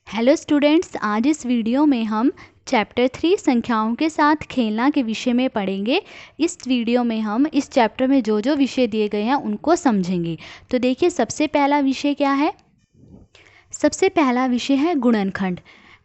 Hello students, आज इस video में हम चैप्टर 3 संख्याओं के साथ खेलना के विषय में पढ़ेंगे। इस वीडियो में हम इस चैप्टर में जो जो विषय दिए गए हैं उनको समझेंगे। तो देखिए, सबसे पहला विषय क्या है? सबसे पहला विषय है गुणनखंड।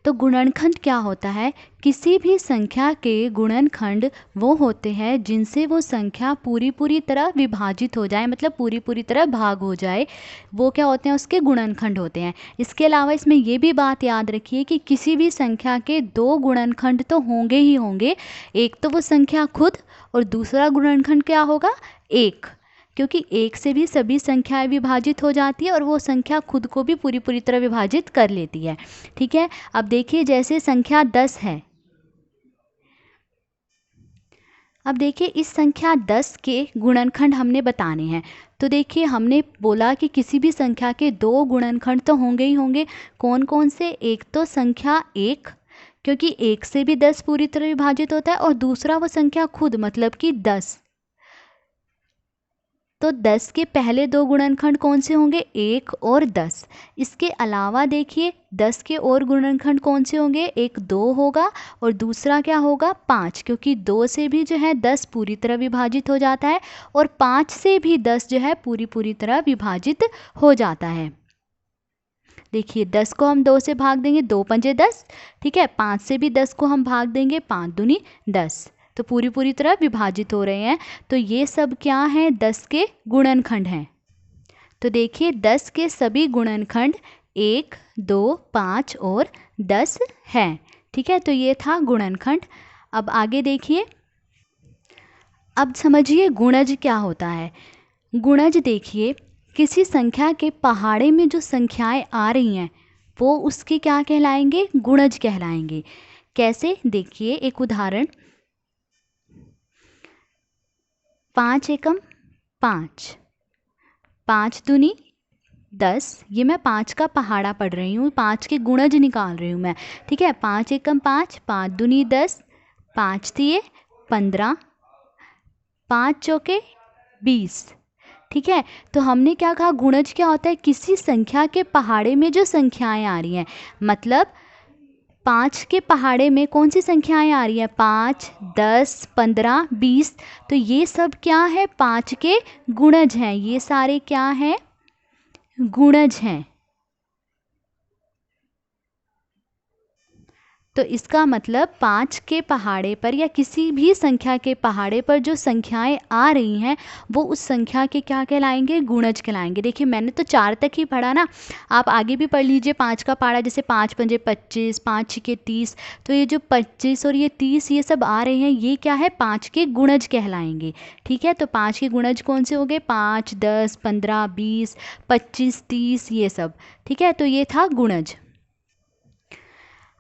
तो गुणनखंड क्या होता है? किसी भी संख्या के गुणनखंड वो होते हैं जिनसे वो संख्या पूरी तरह विभाजित हो जाए, मतलब पूरी तरह भाग हो जाए। वो क्या होते हैं? उसके गुणनखंड होते हैं। इसके अलावा इसमें ये भी बात याद रखिए कि किसी भी संख्या के दो गुणनखंड तो होंगे ही होंगे। एक तो वो संख्या खुद, और दूसरा गुणनखंड क्या होगा? एक। क्योंकि एक से भी सभी संख्याएं विभाजित हो जाती है और वो संख्या खुद को भी पूरी तरह विभाजित कर लेती है। ठीक है, अब देखिए, जैसे संख्या 10 है। अब देखिए, इस संख्या 10 के गुणनखंड हमने बताने हैं। तो देखिए, हमने बोला कि किसी भी संख्या के दो गुणनखंड तो होंगे ही होंगे। कौन कौन से? एक तो संख्या 1, क्योंकि 1 से भी 10 पूरी तरह विभाजित होता है, और दूसरा वो संख्या खुद, मतलब कि 10। तो 10 के पहले दो गुणनखंड कौन से होंगे? 1 और 10। इसके अलावा देखिए, 10 के और गुणनखंड कौन से होंगे? एक 2 होगा, और दूसरा क्या होगा? 5, क्योंकि 2 से भी जो है 10 पूरी तरह विभाजित हो जाता है, और 5 से भी 10 जो है पूरी तरह विभाजित हो जाता है। देखिए, 10 को हम 2 से भाग देंगे, 2 पंजे 10। ठीक है, 5 से भी 10 को हम भाग देंगे, 5 दूनी 10। तो पूरी तरह विभाजित हो रहे हैं। तो ये सब क्या है? 10 के गुणनखंड हैं। तो देखिए, 10 के सभी गुणनखंड 1, 2, 5 और 10 हैं। ठीक है, तो ये था गुणनखंड। अब आगे देखिए, अब समझिए गुणज क्या होता है। गुणज देखिए, किसी संख्या के पहाड़े में जो संख्याएं आ रही हैं वो उसके क्या कहलाएंगे? गुणज कहलाएंगे। कैसे? देखिए, एक उदाहरण, 5 एकम 5, 5 दूनी 10। ये मैं 5 का पहाड़ा पढ़ रही हूँ, 5 के गुणज निकाल रही हूँ मैं। ठीक है, 5 एकम 5, 5 दूनी 10, 5 दिए 15, 5 चौके 20। ठीक है, तो हमने क्या कहा? गुणज क्या होता है? किसी संख्या के पहाड़े में जो संख्याएं आ रही हैं, मतलब 5 के पहाड़े में कौन सी संख्याएं आ रही हैं? 5, 10, 15, 20। तो ये सब क्या है? 5 के गुणज हैं। ये सारे क्या हैं? गुणज हैं। तो इसका मतलब 5 के पहाड़े पर या किसी भी संख्या के पहाड़े पर जो संख्याएं आ रही हैं वो उस संख्या के क्या कहलाएंगे? गुणज कहलाएंगे। देखिए, मैंने तो 4 तक ही पढ़ा ना, आप आगे भी पढ़ लीजिए। 5 का पहाड़ा, जैसे 5 पंजे 25, 5 छिके 30। तो ये जो 25 और ये 30 ये सब आ रहे हैं, ये क्या है? 5 के गुणज कहलाएंगे। ठीक है, तो 5 के गुणज कौन से हो गए? 5, 10, 15, 20, 25, 30, ये सब। ठीक है, तो ये था गुणज।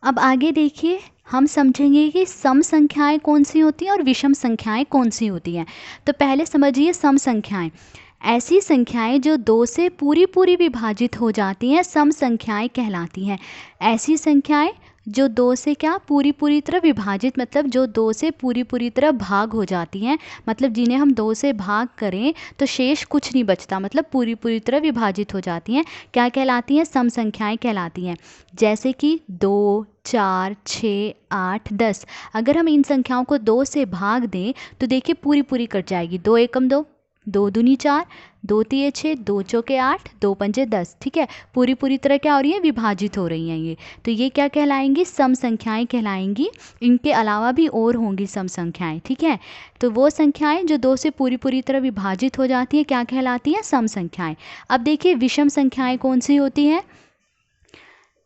अब आगे देखिए, हम समझेंगे कि सम संख्याएं कौन सी होती हैं और विषम संख्याएं कौन सी होती हैं। तो पहले समझिए सम संख्याएं। ऐसी संख्याएं जो 2 से पूरी विभाजित हो जाती हैं सम संख्याएं कहलाती हैं। ऐसी संख्याएं जो 2 से क्या पूरी तरह विभाजित, मतलब जो 2 से पूरी तरह भाग हो जाती हैं, मतलब जिन्हें हम 2 से भाग करें तो शेष कुछ नहीं बचता, मतलब पूरी तरह विभाजित हो जाती हैं, क्या कहलाती हैं? सम संख्याएं कहलाती हैं। जैसे कि 2, 4, 6, 8, 10। अगर हम इन संख्याओं को 2 से भाग दें तो देखिए पूरी कट जाएगी। 2 एकम 2, 2 दूनी 4, 2 तिये 6, 2 चौके 8, 2 पंजे 10। ठीक है, पूरी तरह क्या हो रही है? विभाजित हो रही हैं ये। तो ये क्या कहलाएंगी? सम संख्याएं कहलाएंगी। इनके अलावा भी और होंगी सम संख्याएं। ठीक है, तो वो संख्याएं जो 2 से पूरी तरह विभाजित हो जाती हैं क्या कहलाती हैं? सम संख्याएं। अब देखिए, विषम संख्याएं कौन सी होती हैं?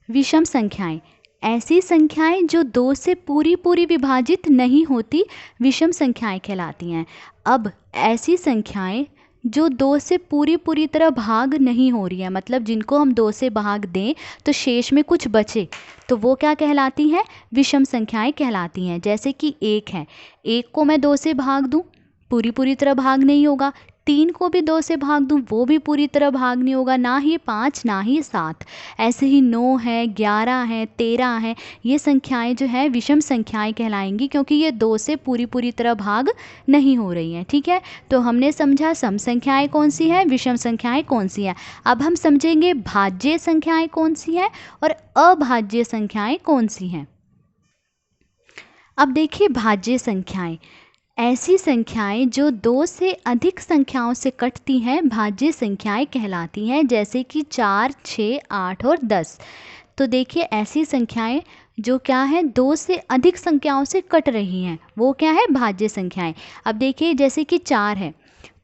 विषम संख्याएं ऐसी संख्याएं जो 2 से पूरी विभाजित नहीं होती, विषम संख्याएं कहलाती हैं। अब ऐसी संख्याएं जो 2 से पूरी तरह भाग नहीं हो रही है, मतलब जिनको हम 2 से भाग दें तो शेष में कुछ बचे, तो वो क्या कहलाती हैं? विषम संख्याएं कहलाती हैं। जैसे कि 1 है, 1 को मैं 2 से भाग दूं, पूरी तरह भाग नहीं होगा, 3 को भी 2 से भाग दूँ वो भी पूरी तरह भाग नहीं होगा, ना ही 5 ना ही 7। ऐसे ही 9 है, 11 है, 13 है, ये संख्याएं जो है विषम संख्याएं कहलाएंगी, क्योंकि ये 2 से पूरी तरह भाग नहीं हो रही हैं। ठीक है, तो हमने समझा सम संख्याएं कौन सी है, विषम संख्याएं कौन सी हैं। अब हम समझेंगे भाज्य संख्याएं कौन सी हैं और अभाज्य संख्याएं कौन सी हैं। अब देखिए भाज्य संख्याएं, ऐसी संख्याएं जो 2 से अधिक संख्याओं से कटती हैं भाज्य संख्याएं कहलाती हैं, जैसे कि 4, 6, 8 और 10। तो देखिए ऐसी संख्याएं जो क्या है 2 से अधिक संख्याओं से कट रही हैं वो क्या है, भाज्य संख्याएं। अब देखिए जैसे कि 4 है,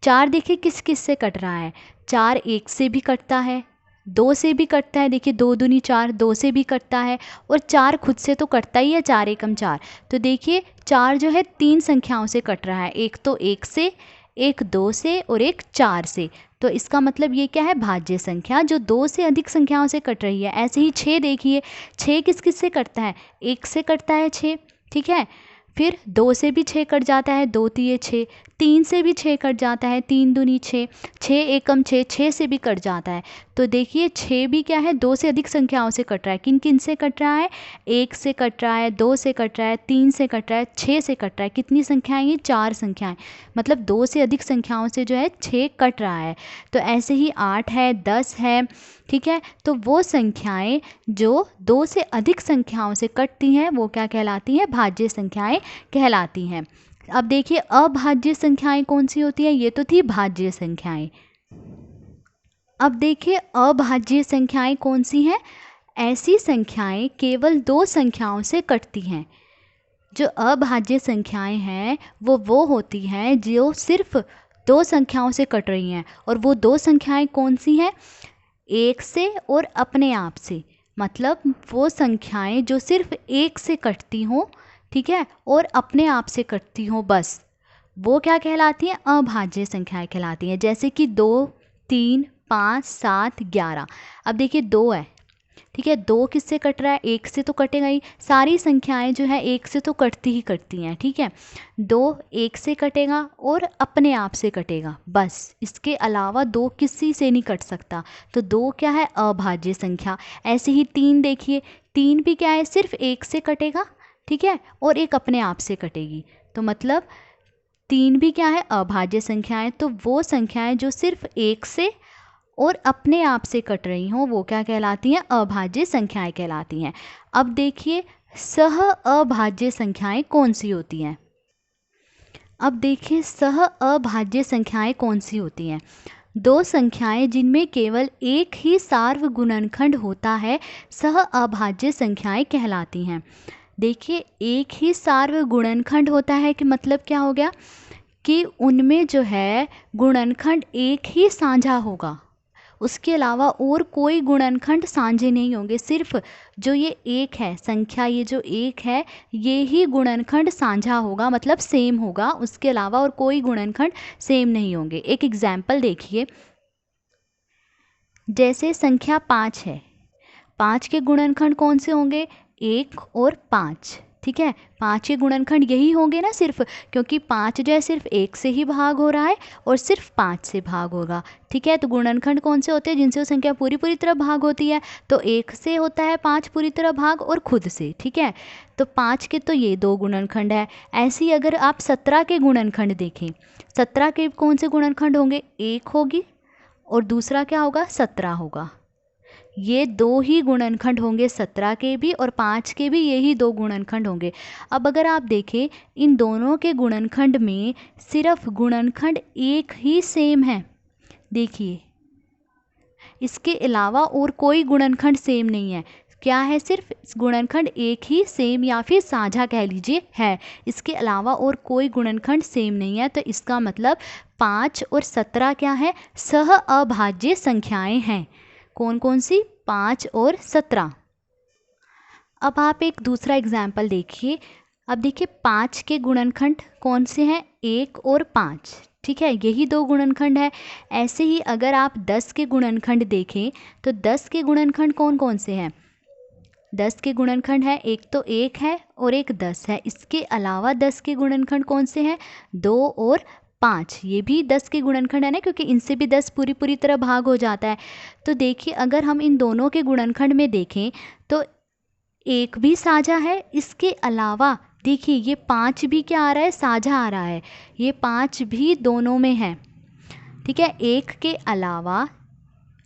4 देखिए किस किस से कट रहा है, 4 1 से भी कटता है, 2 से भी कटता है, देखिए 2 दूनी 4, 2 से भी कटता है, और 4 खुद से तो कटता ही है, 4 एकम 4। तो देखिए 4 जो है 3 संख्याओं से कट रहा है, एक तो 1 से, एक 2 से और एक 4 से। तो इसका मतलब ये क्या है, भाज्य संख्या जो 2 से अधिक संख्याओं से कट रही है। ऐसे ही 6 देखिए, 6 किस किस से कटता है, 1 से कटता है 6, ठीक है, फिर 2 से भी 6 कट जाता है, 2 तिये 6, 3 से भी 6 कट जाता है, 3 दूनी 6, 6 एकम 6, 6 से भी कट जाता है। तो देखिए 6 भी क्या है 2 से अधिक संख्याओं से कट रहा है। किन किन से कट रहा है, 1 से कट रहा है, 2 से कट रहा है, 3 से कट रहा है, 6 से कट रहा है। कितनी संख्याएं, ये 4 संख्याएं, मतलब 2 से अधिक संख्याओं से जो है 6 कट रहा है। तो ऐसे ही 8 है, 10 है, ठीक है। तो वो संख्याएं जो 2 से अधिक संख्याओं से कटती हैं वो क्या कहलाती हैं, भाज्य संख्याएं कहलाती हैं। अब देखिए अभाज्य संख्याएं कौन सी होती है, ये तो थी भाज्य संख्याएं। अब देखिए अभाज्य संख्याएं कौन सी हैं, ऐसी संख्याएं केवल 2 संख्याओं से कटती हैं। जो अभाज्य संख्याएं हैं वो होती हैं जो सिर्फ 2 संख्याओं से कट रही हैं, और वो 2 संख्याएं कौन सी हैं, 1 से और अपने आप से। मतलब वो संख्याएं जो सिर्फ 1 से कटती हों, ठीक है, और अपने आप से कटती हों बस, वो क्या कहलाती हैं, अभाज्य संख्याएं कहलाती हैं। जैसे कि 2, 3, 5, 7, 11। अब देखिए 2 है, ठीक है, 2 किससे कट रहा है, 1 से तो कटेगा ही। सारी संख्याएं जो है 1 से तो कटती ही कटती हैं, ठीक है। 2 1 से कटेगा और अपने आप से कटेगा बस, इसके अलावा 2 किसी से नहीं कट सकता। तो 2 क्या है, अभाज्य संख्या। ऐसे ही 3 देखिए, 3 भी क्या है, सिर्फ 1 से कटेगा, ठीक है, और एक अपने आप से कटेगी। तो मतलब 3 भी क्या है, अभाज्य संख्याएं। तो वो संख्याएं जो सिर्फ 1 से और अपने आप से कट रही हों वो क्या कहलाती हैं, अभाज्य संख्याएं कहलाती हैं। अब देखिए सह अभाज्य संख्याएं कौन सी होती हैं। अब देखिए सह अभाज्य संख्याएं कौन सी होती हैं, 2 संख्याएं जिनमें केवल एक ही सार्वगुणनखंड होता है सह अभाज्य संख्याएं कहलाती हैं। देखिए एक ही सार्वगुणनखंड होता है कि मतलब क्या हो गया कि उनमें जो है गुणनखंड एक ही साझा होगा, उसके अलावा और कोई गुणनखंड साझे नहीं होंगे। सिर्फ जो ये एक है संख्या, ये जो एक है ये ही गुणनखंड साझा होगा, मतलब सेम होगा, उसके अलावा और कोई गुणनखंड सेम नहीं होंगे। एक एग्जाम्पल देखिए, जैसे संख्या 5 है, 5 के गुणनखंड कौन से होंगे, 1 और 5, ठीक है। 5 के गुणनखंड यही होंगे ना सिर्फ, क्योंकि 5 जो है सिर्फ 1 से ही भाग हो रहा है और सिर्फ 5 से भाग होगा, ठीक है। तो गुणनखंड कौन से होते हैं, जिनसे वो संख्या पूरी तरह भाग होती है। तो 1 से होता है 5 पूरी तरह भाग और खुद से, ठीक है। तो 5 के तो ये 2 गुणनखंड है। ऐसे ही अगर आप 17 के गुणनखंड देखें, 17 के कौन से गुणनखंड होंगे, 1 होगी और दूसरा क्या होगा, 17 होगा। ये 2 ही गुणनखंड होंगे, 17 के भी और 5 के भी, यही 2 गुणनखंड होंगे। अब अगर आप देखें इन दोनों के गुणनखंड में सिर्फ गुणनखंड एक ही सेम है, देखिए इसके अलावा और कोई गुणनखंड सेम नहीं है। क्या है, सिर्फ गुणनखंड एक ही सेम या फिर साझा कह लीजिए है, इसके अलावा और कोई गुणनखंड सेम नहीं है। तो इसका मतलब 5 और 17 क्या है, सह अभाज्य संख्याएं हैं। कौन कौन सी, 5 और 17। अब आप एक दूसरा एग्जाम्पल देखिए। अब देखिए 5 के गुणनखंड कौन से हैं, 1 और 5, ठीक है, यही 2 गुणनखंड है। ऐसे ही अगर आप 10 के गुणनखंड देखें तो 10 के गुणनखंड कौन कौन से हैं, 10 के गुणनखंड है, एक तो 1 है और एक 10 है। इसके अलावा 10 के गुणनखंड कौन से हैं, 2 और 5, ये भी 10 के गुणनखंड है ना, क्योंकि इनसे भी 10 पूरी तरह भाग हो जाता है। तो देखिए अगर हम इन दोनों के गुणनखंड में देखें तो 1 भी साझा है, इसके अलावा देखिए ये 5 भी क्या आ रहा है, साझा आ रहा है। ये 5 भी दोनों में है, ठीक है। 1 के अलावा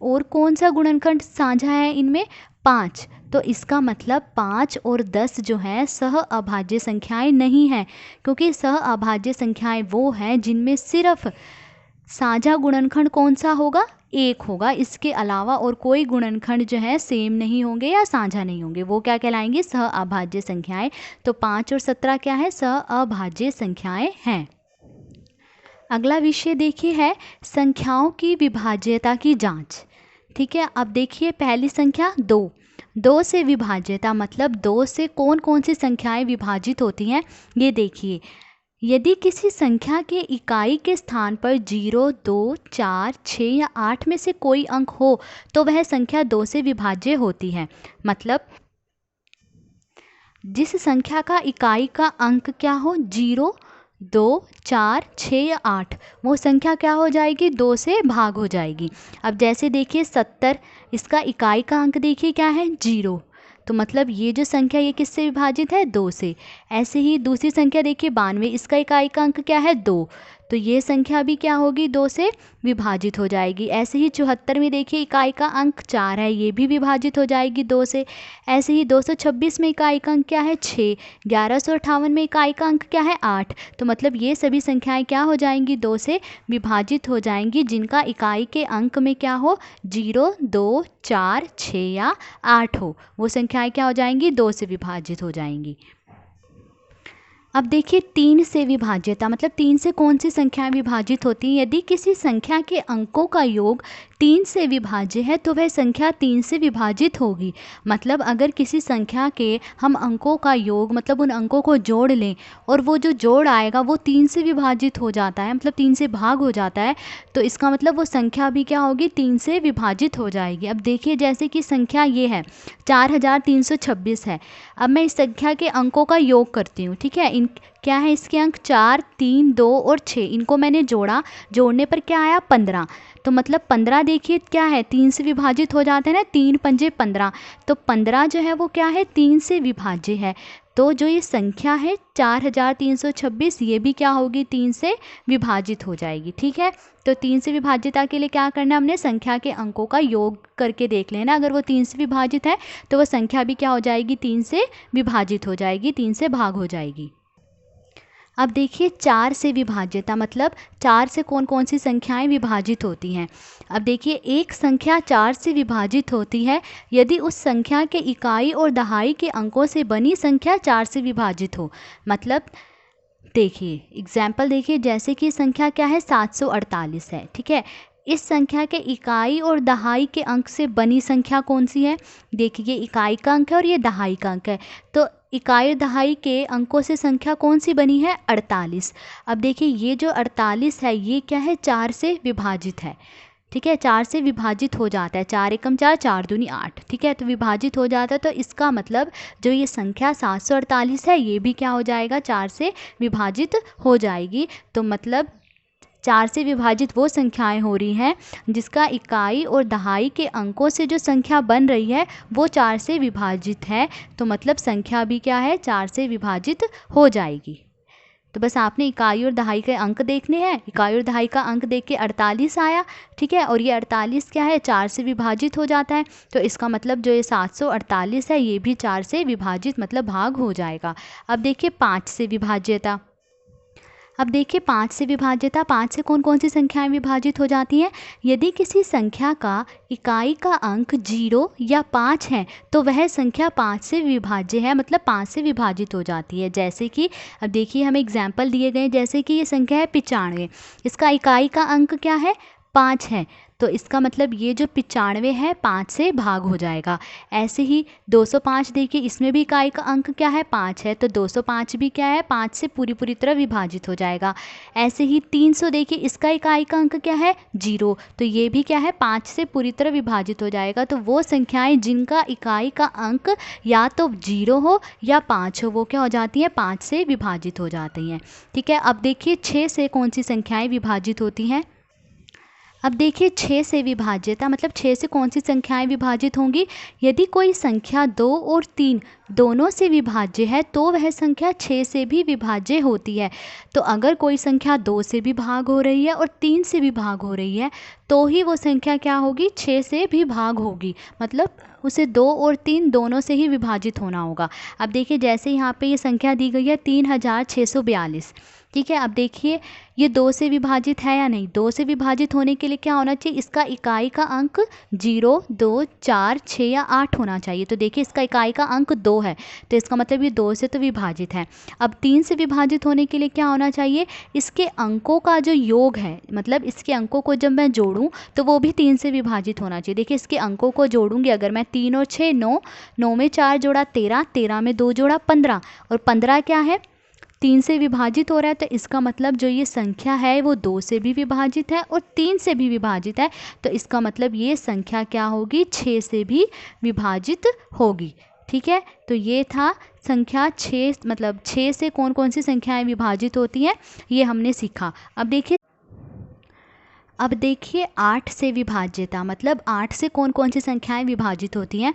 और कौन सा गुणनखंड साझा है इनमें, 5। तो इसका मतलब 5 और 10 जो है सह अभाज्य संख्याएं नहीं हैं, क्योंकि सह अभाज्य संख्याएं वो हैं जिनमें सिर्फ साझा गुणनखंड कौन सा होगा, 1 होगा। इसके अलावा और कोई गुणनखंड जो है सेम नहीं होंगे या साझा नहीं होंगे, वो क्या कहलाएंगे, सह अभाज्य संख्याएं। तो 5 और 17 क्या है, सह अभाज्य संख्याएं हैं। अगला विषय देखिए है संख्याओं की विभाज्यता की जांच, ठीक है। अब देखिए पहली संख्या 2 से विभाज्यता, मतलब 2 से कौन कौन सी संख्याएं विभाजित होती हैं, ये देखिए। यदि किसी संख्या के इकाई के स्थान पर 0, 2, 4, 6 या 8 में से कोई अंक हो तो वह संख्या 2 से विभाज्य होती है। मतलब जिस संख्या का इकाई का अंक क्या हो, 0, 2, 4, 6 या 8, वो संख्या क्या हो जाएगी, 2 से भाग हो जाएगी। अब जैसे देखिए 70, इसका इकाई का अंक देखिए क्या है, 0, तो मतलब ये जो संख्या ये किससे विभाजित है, 2 से। ऐसे ही दूसरी संख्या देखिए 92, इसका इकाई का अंक क्या है, 2, तो ये संख्या भी क्या होगी, 2 से विभाजित हो जाएगी। ऐसे ही 74 में देखिए इकाई का अंक 4 है, ये भी विभाजित हो जाएगी 2 से। ऐसे ही 226 में इकाई का अंक क्या है, 6, 1158 में इकाई का अंक क्या है, 8, तो मतलब ये सभी संख्याएं क्या हो जाएंगी, 2 से विभाजित हो जाएंगी, जिनका इकाई के अंक में क्या हो, 0, 2, 4, 6 या 8 हो, वो संख्याएं क्या हो जाएंगी, 2 से विभाजित हो जाएंगी। अब देखिए 3 से विभाज्यता, मतलब 3 से कौन सी संख्याएं विभाजित होती हैं। यदि किसी संख्या के अंकों का योग 3 से विभाज्य है तो वह संख्या 3 से विभाजित होगी। मतलब अगर किसी संख्या के हम अंकों का योग, मतलब उन अंकों को जोड़ लें और वो जो जोड़ आएगा वो 3 से विभाजित हो जाता है, मतलब 3 से भाग हो जाता है, तो इसका मतलब वो संख्या भी क्या होगी, 3 से विभाजित हो जाएगी। अब देखिए जैसे कि संख्या ये है 4326 है। अब मैं इस संख्या के अंकों का योग करती हूँ, ठीक है। क्या है इसके अंक, 4, 3, 2 और 6, इनको मैंने जोड़ा, जोड़ने पर क्या आया, 15। तो मतलब 15 देखिए क्या है, 3 से विभाजित हो जाते हैं ना, 3 पंजे 15, तो 15 जो है वो क्या है, 3 से विभाज्य है। तो जो ये संख्या है 4326, ये भी क्या होगी, 3 से विभाजित हो जाएगी, ठीक है। तो 3 से विभाज्यता के लिए क्या करना है, हमने संख्या के अंकों का योग करके देख लेना। अगर वो 3 से विभाजित है तो वो संख्या भी क्या हो जाएगी, 3 से विभाजित हो जाएगी, 3 से भाग हो जाएगी। अब देखिए 4 से विभाज्यता, मतलब 4 से कौन कौन सी संख्याएं विभाजित होती हैं। अब देखिए एक संख्या 4 से विभाजित होती है यदि उस संख्या के इकाई और दहाई के अंकों से बनी संख्या 4 से विभाजित हो। मतलब देखिए एग्जाम्पल देखिए, जैसे कि संख्या क्या है, 748 है, ठीक है। इस संख्या के इकाई और दहाई के अंक से बनी संख्या कौन सी है, देखिए ये इकाई का अंक है और ये दहाई का अंक है, तो इकाई और दहाई के अंकों से संख्या कौन सी बनी है, 48। अब देखिए ये जो 48 है ये क्या है, 4 से विभाजित है, ठीक है, 4 से विभाजित हो जाता है, 4 एकम 4, 4 दूनी 8, ठीक है, तो विभाजित हो जाता है। तो इसका मतलब जो ये संख्या 748 है ये भी क्या हो जाएगा, 4 से विभाजित हो जाएगी। तो मतलब 4 से विभाजित वो संख्याएं हो रही हैं जिसका इकाई और दहाई के अंकों से जो संख्या बन रही है वो 4 से विभाजित है, तो मतलब संख्या भी क्या है, 4 से विभाजित हो जाएगी। तो बस आपने इकाई और दहाई के अंक देखने हैं, इकाई और दहाई का अंक देख के 48 आया, ठीक है, और ये 48 क्या है, 4 से विभाजित हो जाता है, तो इसका मतलब जो ये 748 है ये भी 4 से विभाजित मतलब भाग हो जाएगा। अब देखिए 5 से विभाज्यता, अब देखिए 5 से विभाज्यता, 5 से कौन कौन सी संख्याएं विभाजित हो जाती हैं। यदि किसी संख्या का इकाई का अंक 0 या 5 है तो वह संख्या 5 से विभाज्य है, मतलब 5 से विभाजित हो जाती है। जैसे कि अब देखिए हमें एग्जाम्पल दिए गए, जैसे कि ये संख्या है 95, इसका इकाई का अंक क्या है, 5 है, तो इसका मतलब ये जो 95 है 5 से भाग हो जाएगा। ऐसे ही 205 देखिए, इसमें भी इकाई का अंक क्या है 5 है, तो 205 भी क्या है 5 से पूरी तरह विभाजित हो जाएगा। ऐसे ही 300 देखिए, इसका इकाई का अंक क्या है 0, तो ये भी क्या है 5 से पूरी तरह विभाजित हो जाएगा। तो वो संख्याएं जिनका इकाई का अंक या तो 0 हो या 5 हो, वो क्या हो जाती हैं 5 से विभाजित हो जाती हैं। ठीक है, अब देखिए 6 से कौन सी संख्याएं विभाजित होती हैं। अब देखिए 6 से विभाज्यता मतलब 6 से कौन सी संख्याएं विभाजित होंगी। यदि कोई संख्या 2 और 3 दोनों से विभाज्य है तो वह संख्या 6 से भी विभाज्य होती है। तो अगर कोई संख्या 2 से भी भाग हो रही है और 3 से भी भाग हो रही है तो ही वो संख्या क्या होगी 6 से भी भाग होगी, मतलब उसे 2 और 3 दोनों से ही विभाजित होना होगा। अब देखिए जैसे यहाँ पे ये संख्या दी गई है 3642, ठीक है। अब देखिए ये 2 से विभाजित है या नहीं। 2 से विभाजित होने के लिए क्या होना चाहिए, इसका इकाई का अंक 0, 2, 4, 6 या 8 होना चाहिए। तो देखिए इसका इकाई का अंक 2 है, तो इसका मतलब ये 2 से तो विभाजित है। अब 3 से विभाजित होने के लिए क्या होना चाहिए, इसके अंकों का जो योग है, मतलब इसके अंकों को जब मैं जोड़ूं तो वो भी 3 से विभाजित होना चाहिए। देखिए इसके अंकों को जोड़ूंगी अगर मैं 3 और 6 9, 9 में 4 जोड़ा 13, 13 में 2 जोड़ा 15, और 15 क्या है 3 से विभाजित हो रहा है। तो इसका मतलब जो ये संख्या है वो 2 से भी विभाजित है और 3 से भी विभाजित है। तो इसका मतलब ये संख्या क्या होगी 6 से भी विभाजित होगी। ठीक है, तो ये था संख्या 6, मतलब 6 से कौन कौन सी संख्याएं विभाजित होती हैं ये हमने सीखा। अब देखिए 8 से विभाज्यता, मतलब 8 से कौन कौन सी संख्याएं विभाजित होती हैं।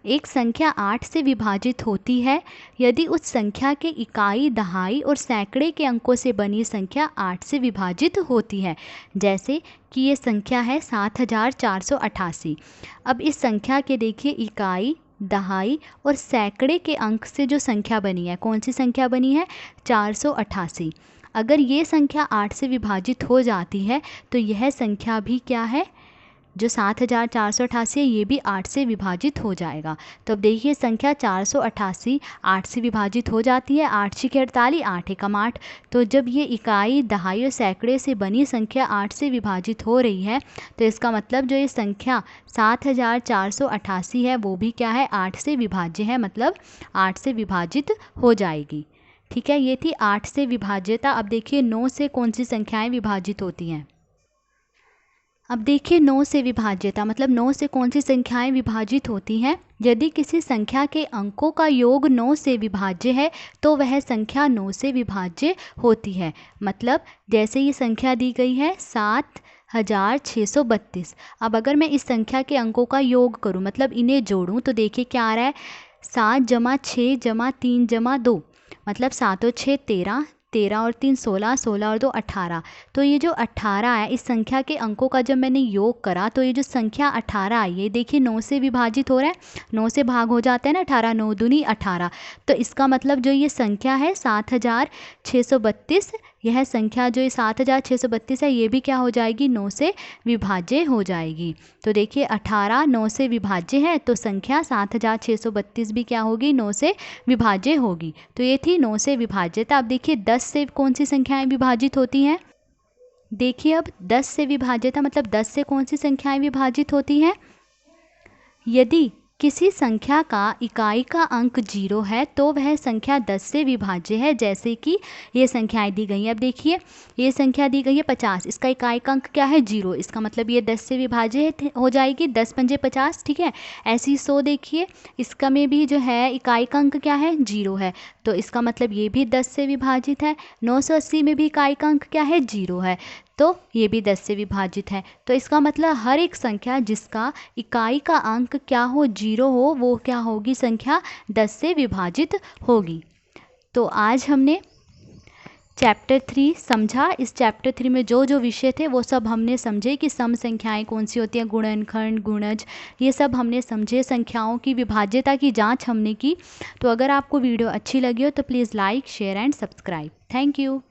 एक संख्या 8 से विभाजित होती है यदि उस संख्या के इकाई, दहाई और सैकड़े के अंकों से बनी संख्या 8 से विभाजित होती है। जैसे कि ये संख्या है 7488। अब इस संख्या के देखिए इकाई, दहाई और सैकड़े के अंक से जो संख्या बनी है, कौन सी संख्या बनी है 488। अगर ये संख्या 8 से विभाजित हो जाती है तो यह संख्या भी क्या है, जो 7488 है ये भी 8 से विभाजित हो जाएगा। तो अब देखिए संख्या 488 8 से विभाजित हो जाती है। 8 6 48, 8 एकम 8। तो जब ये इकाई, दहाई और सैकड़े से बनी संख्या 8 से विभाजित हो रही है तो इसका मतलब जो ये संख्या 7488 है वो भी क्या है 8 से विभाज्य है, मतलब 8 से विभाजित हो जाएगी। ठीक है, ये थी 8 से विभाज्यता। अब देखिए 9 से कौन सी संख्याएं विभाजित होती हैं। अब देखिए 9 से विभाज्यता, मतलब 9 से कौन सी संख्याएं विभाजित होती हैं। यदि किसी संख्या के अंकों का योग 9 से विभाज्य है तो वह संख्या 9 से विभाज्य होती है। मतलब जैसे ये संख्या दी गई है 7632। अब अगर मैं इस संख्या के अंकों का योग करूं, मतलब इन्हें जोड़ूं, तो देखिए क्या आ रहा है 7 + 6 + 3 + 2, मतलब 7 और 6 13, 13 और 3 16, 16 और 2 18। तो ये जो 18 है इस संख्या के अंकों का जब मैंने योग करा तो ये जो संख्या 18 आई है देखिए 9 से विभाजित हो रहा है, 9 से भाग हो जाता है ना 18, 9 दूनी 18। तो इसका मतलब जो ये संख्या है 7632, यह संख्या जो ये 7632 है ये भी क्या हो जाएगी 9 से विभाज्य हो जाएगी। तो देखिए 18 9 से विभाज्य है तो संख्या 7632 भी क्या होगी 9 से विभाज्य होगी। तो ये थी 9 से विभाज्यता। अब देखिए 10 से कौन सी संख्याएं विभाजित होती हैं। देखिए अब 10 से विभाज्यता, मतलब 10 से कौन सी संख्याएं विभाजित होती हैं। यदि किसी संख्या का इकाई का अंक 0 है तो वह संख्या 10 से विभाज्य है। जैसे कि ये संख्याएं दी गई हैं। अब देखिए ये संख्या दी गई है 50, इसका इकाई का अंक क्या है 0, इसका मतलब ये 10 से विभाज्य हो जाएगी, 10 पंजे 50। ठीक है, ऐसे ही 100 देखिए, इसका में भी जो है इकाई का अंक क्या है 0 है, तो इसका मतलब ये भी 10 से विभाजित है। 980 में भी इकाई का अंक क्या है 0 है, तो ये भी 10 से विभाजित है। तो इसका मतलब हर एक संख्या जिसका इकाई का अंक क्या हो 0 हो वो क्या होगी संख्या 10 से विभाजित होगी। तो आज हमने चैप्टर 3 समझा। इस चैप्टर 3 में जो जो विषय थे वो सब हमने समझे कि सम संख्याएं कौन सी होती हैं, गुणनखंड, गुणज, ये सब हमने समझे। संख्याओं की विभाज्यता की जांच हमने की। तो अगर आपको वीडियो अच्छी लगी हो तो please like, share and subscribe. Thank you.